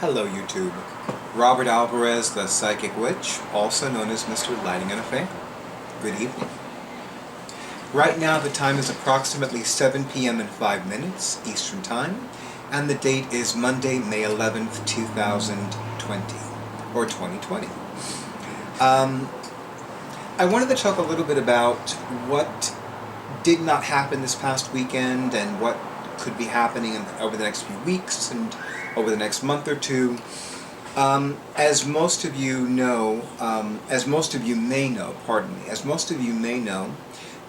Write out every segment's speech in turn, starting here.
Hello YouTube. Robert Alvarez, the Psychic Witch, also known as Mr. Lighting and a Fan. Good evening. Right now the time is approximately 7 p.m. and 5 minutes Eastern Time, and the date is Monday, May 11th, 2020, or 2020. I wanted to talk a little bit about what did not happen this past weekend and what could be happening over the next few weeks and over the next month or two. As most of you may know,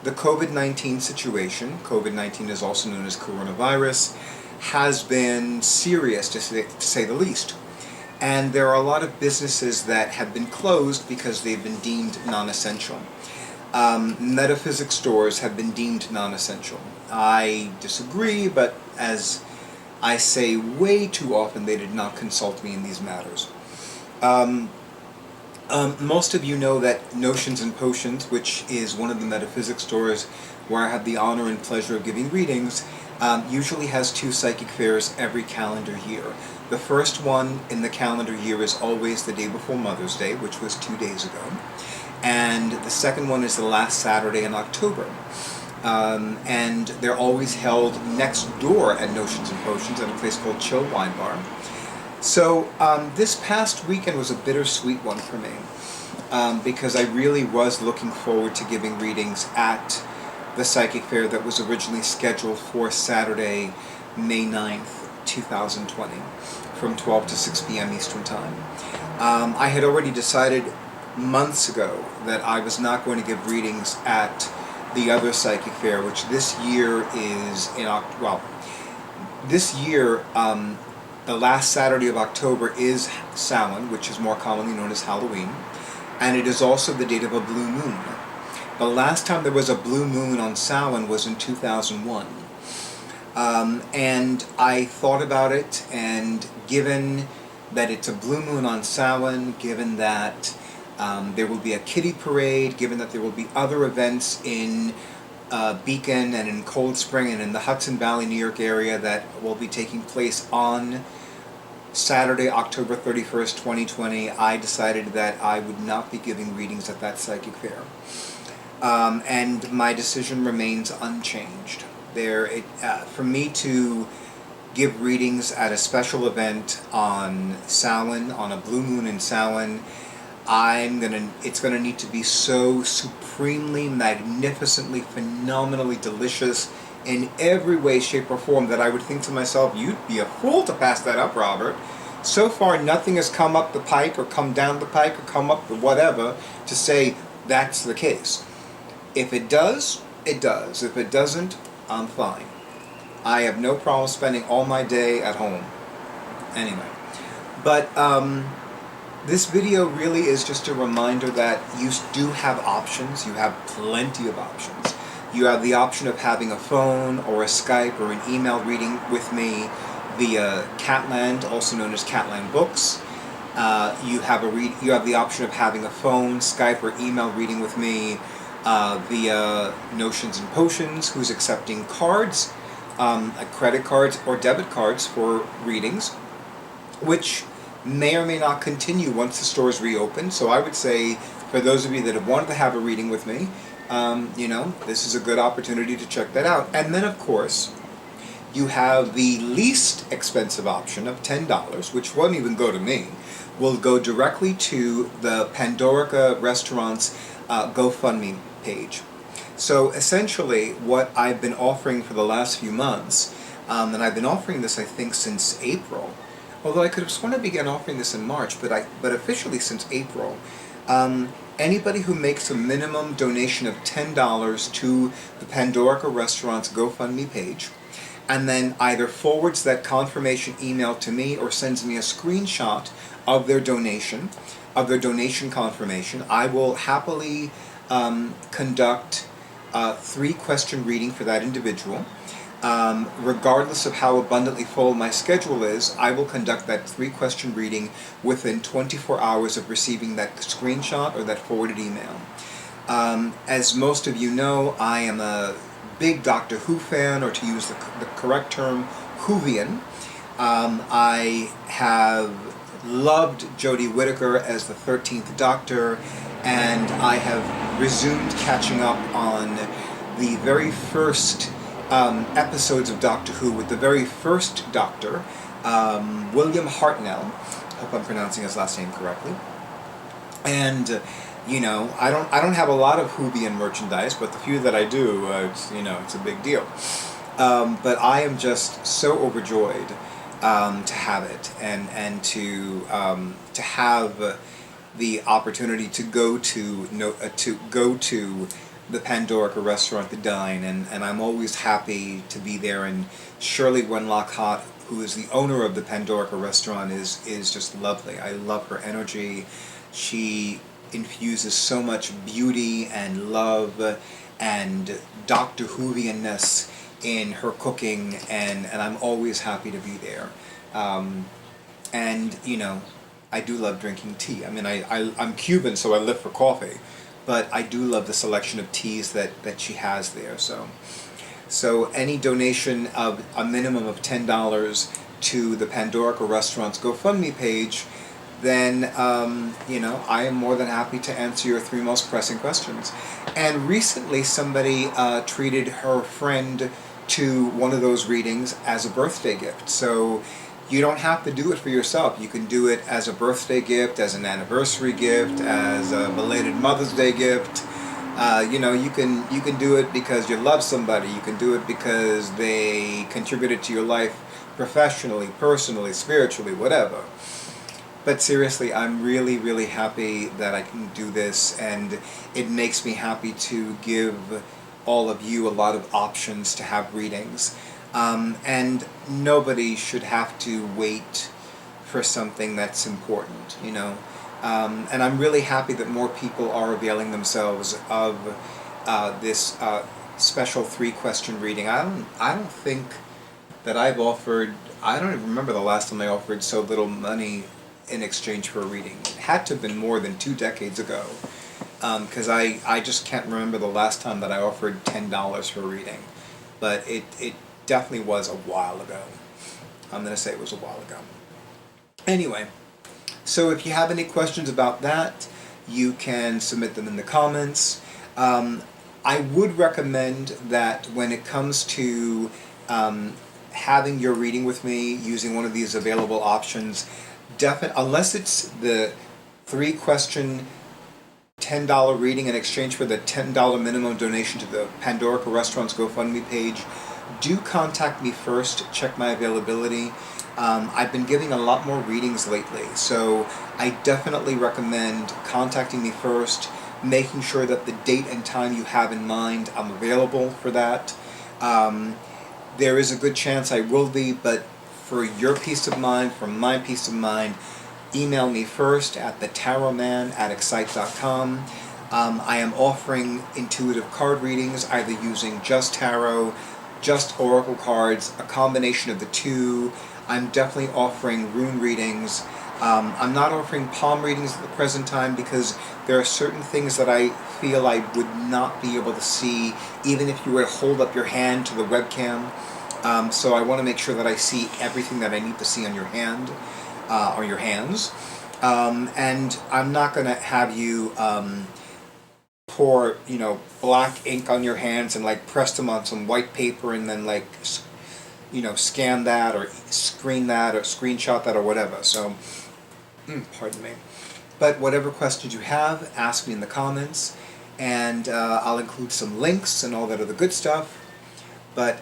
the COVID-19 situation, COVID-19 is also known as coronavirus, has been serious to say the least. And there are a lot of businesses that have been closed because they've been deemed non-essential. Metaphysics stores have been deemed non-essential. I disagree, but as I say way too often, they did not consult me in these matters. Most of you know that Notions and Potions, which is one of the metaphysics stores where I have the honor and pleasure of giving readings, usually has 2 psychic fairs every calendar year. The first one in the calendar year is always the day before Mother's Day, which was 2 days ago. And the second one is the last Saturday in October. And they're always held next door at Notions and Potions at a place called Chill Wine Bar. So this past weekend was a bittersweet one for me, because I really was looking forward to giving readings at the Psychic Fair that was originally scheduled for Saturday, May 9th, 2020, from 12 to 6 p.m. Eastern Time. I had already decided months ago that I was not going to give readings at the other Psychic Fair, which this year is the last Saturday of October is Samhain, which is more commonly known as Halloween, and it is also the date of a blue moon. The last time there was a blue moon on Samhain was in 2001. And I thought about it, and given that it's a blue moon on Samhain, given that there will be a kiddie parade, given that there will be other events in Beacon and in Cold Spring and in the Hudson Valley, New York area that will be taking place on Saturday, October 31st, 2020, I decided that I would not be giving readings at that Psychic Fair. And my decision remains unchanged. For me to give readings at a special event on Samhain, on a blue moon in Samhain, it's gonna need to be so supremely, magnificently, phenomenally delicious in every way, shape, or form that I would think to myself, you'd be a fool to pass that up, Robert. So far, nothing has come up the pike, or come down the pike, or come up the whatever, to say that's the case. If it does, it does. If it doesn't, I'm fine. I have no problem spending all my day at home. Anyway. But, this video really is just a reminder that you do have options. You have plenty of options. You have the option of having a phone or a Skype or an email reading with me via Catland, also known as Catland Books. You have the option of having a phone, Skype, or email reading with me via Notions and Potions, who's accepting cards, credit cards or debit cards for readings, which may or may not continue once the stores reopen. So I would say, for those of you that have wanted to have a reading with me, this is a good opportunity to check that out. And then, of course, you have the least expensive option of $10, which won't even go to me, will go directly to the Pandorica Restaurant's GoFundMe page. So essentially, what I've been offering for the last few months, and I've been offering this, I think, since April, although I could have sworn I began offering this in March, but officially since April. Anybody who makes a minimum donation of $10 to the Pandorica Restaurant's GoFundMe page, and then either forwards that confirmation email to me or sends me a screenshot of their donation confirmation, I will happily conduct a 3-question reading for that individual. Regardless of how abundantly full my schedule is, I will conduct that 3-question reading within 24 hours of receiving that screenshot or that forwarded email. As most of you know, I am a big Doctor Who fan, or to use the correct term, Whovian. I have loved Jodie Whittaker as the 13th Doctor, and I have resumed catching up on the very first episodes of Doctor Who with the very first Doctor, William Hartnell. I hope I'm pronouncing his last name correctly. And you know, I don't have a lot of Whovian merchandise, but the few that I do, it's a big deal. But I am just so overjoyed to have it, and to have the opportunity to go to the Pandorica restaurant to dine, and I'm always happy to be there. And Shirley Wenlock-Hott, who is the owner of the Pandorica restaurant, is just lovely. I love her energy. She infuses so much beauty and love and Doctor Whovianness in her cooking, and I'm always happy to be there. And I do love drinking tea. I mean, I'm Cuban, so I live for coffee, but I do love the selection of teas that she has there. So any donation of a minimum of $10 to the Pandorica Restaurant's GoFundMe page, then I am more than happy to answer your 3 most pressing questions. And recently somebody treated her friend to one of those readings as a birthday gift. So you don't have to do it for yourself. You can do it as a birthday gift, as an anniversary gift, as a belated Mother's Day gift. You can do it because you love somebody. You can do it because they contributed to your life professionally, personally, spiritually, whatever. But seriously, I'm really, really happy that I can do this, and it makes me happy to give all of you a lot of options to have readings. And nobody should have to wait for something that's important, And I'm really happy that more people are availing themselves of this special 3-question reading. I don't think that I've offered, I don't even remember the last time I offered so little money in exchange for a reading. It had to have been more than 2 decades ago, because I just can't remember the last time that I offered $10 for a reading. But it definitely was a while ago. I'm going to say it was a while ago. Anyway, so if you have any questions about that, you can submit them in the comments. I would recommend that when it comes to having your reading with me using one of these available options, unless it's the 3-question $10 reading in exchange for the $10 minimum donation to the Pandorica Restaurant's GoFundMe page, do contact me first, check my availability. I've been giving a lot more readings lately, so I definitely recommend contacting me first, making sure that the date and time you have in mind, I'm available for that. There is a good chance I will be, but for your peace of mind, for my peace of mind, email me first at thetarotman@excite.com. I am offering intuitive card readings, either using just tarot, just oracle cards, a combination of the two. I'm definitely offering rune readings. I'm not offering palm readings at the present time because there are certain things that I feel I would not be able to see even if you were to hold up your hand to the webcam. So I want to make sure that I see everything that I need to see on your hand, or your hands. And I'm not going to have you pour, black ink on your hands and press them on some white paper and then scan that or screen that or screenshot that or whatever. So, pardon me. But whatever questions you have, ask me in the comments, and I'll include some links and all that other good stuff. But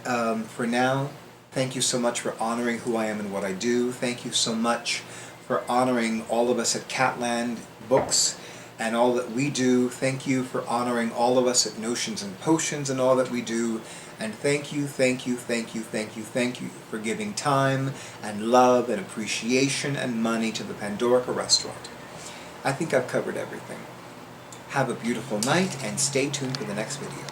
for now, thank you so much for honoring who I am and what I do. Thank you so much for honoring all of us at Catland Books and all that we do. Thank you for honoring all of us at Notions and Potions and all that we do. And thank you for giving time and love and appreciation and money to the Pandorica Restaurant. I think I've covered everything. Have a beautiful night and stay tuned for the next video.